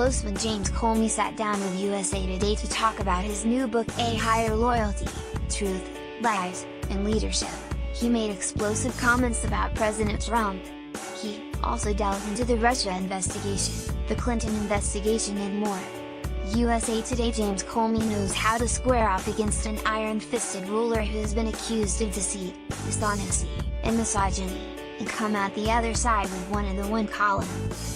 spokesman James Comey sat down with USA Today to talk about his new book A Higher Loyalty, Truth, Lies, and Leadership. He made explosive comments about President Trump. He also delved into the Russia investigation, the Clinton investigation and more. USA Today James Comey knows how to square off against an iron-fisted ruler who has been accused of deceit, dishonesty, and misogyny, and come out the other side with one in the win column.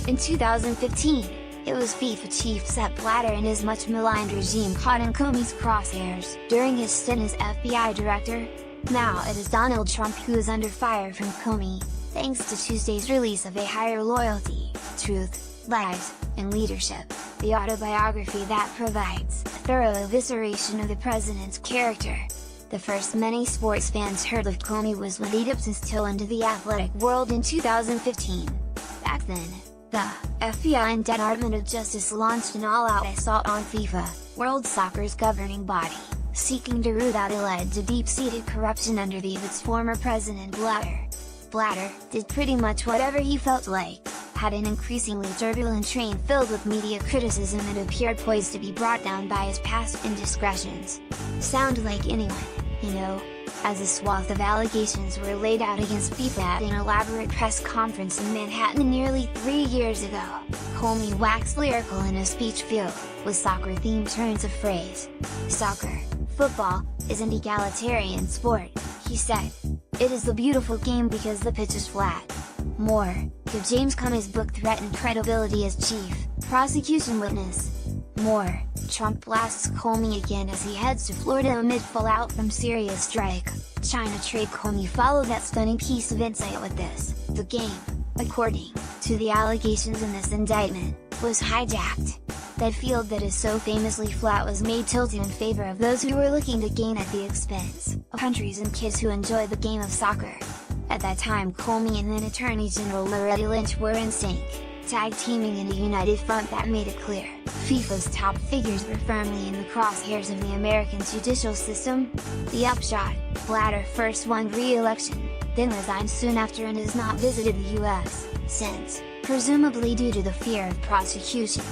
In 2015, it was FIFA chief Sepp Blatter and his much-maligned regime caught in Comey's crosshairs during his stint as FBI director. Now it is Donald Trump who is under fire from Comey, thanks to Tuesday's release of A Higher Loyalty, Truth, Lies, and Leadership, the autobiography that provides a thorough evisceration of the president's character. The first many sports fans heard of Comey was when he dipped his toe into the athletic world in 2015. Back then, the FBI and Department of Justice launched an all-out assault on FIFA, World Soccer's governing body, seeking to root out alleged deep-seated corruption under of its former president Blatter. Blatter did pretty much whatever he felt like, had an increasingly turbulent reign filled with media criticism and appeared poised to be brought down by his past indiscretions. Sound like anyone, you know? As a swath of allegations were laid out against FIFA at an elaborate press conference in Manhattan nearly 3 years ago, Comey waxed lyrical in a speech filled with soccer-themed turns of phrase. "Soccer, football, is an egalitarian sport," he said. "It is the beautiful game because the pitch is flat." More, could James Comey's book threaten credibility as chief prosecution witness? More, Trump blasts Comey again as he heads to Florida amid fallout from Syria's strike. China trade. Comey followed that stunning piece of insight with this: "The game, according to the allegations in this indictment, was hijacked. That field that is so famously flat was made tilted in favor of those who were looking to gain at the expense of countries and kids who enjoy the game of soccer." At that time Comey and then Attorney General Loretta Lynch were in sync, tag-teaming in a united front that made it clear FIFA's top figures were firmly in the crosshairs of the American judicial system. The upshot: Blatter first won re-election, then resigned soon after and has not visited the US since, presumably due to the fear of prosecution.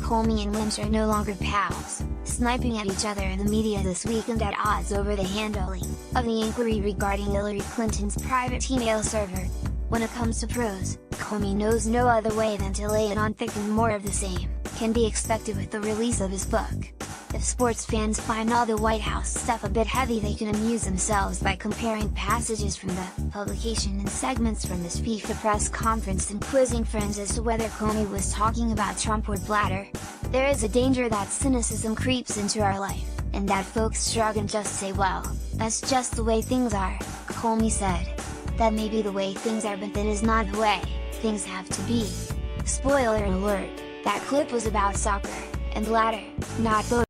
Comey and Lynch are no longer pals, sniping at each other in the media this week and at odds over the handling of the inquiry regarding Hillary Clinton's private email server. When it comes to pros, Comey knows no other way than to lay it on thick, and more of the same can be expected with the release of his book. If sports fans find all the White House stuff a bit heavy, they can amuse themselves by comparing passages from the publication and segments from this FIFA press conference and quizzing friends as to whether Comey was talking about Trump or Blatter. There is a danger that cynicism creeps into our life, and that folks shrug and just say, "Well, that's just the way things are," Comey said. That may be the way things are, but that is not the way things have to be. Spoiler alert, that clip was about soccer and Blatter, not both.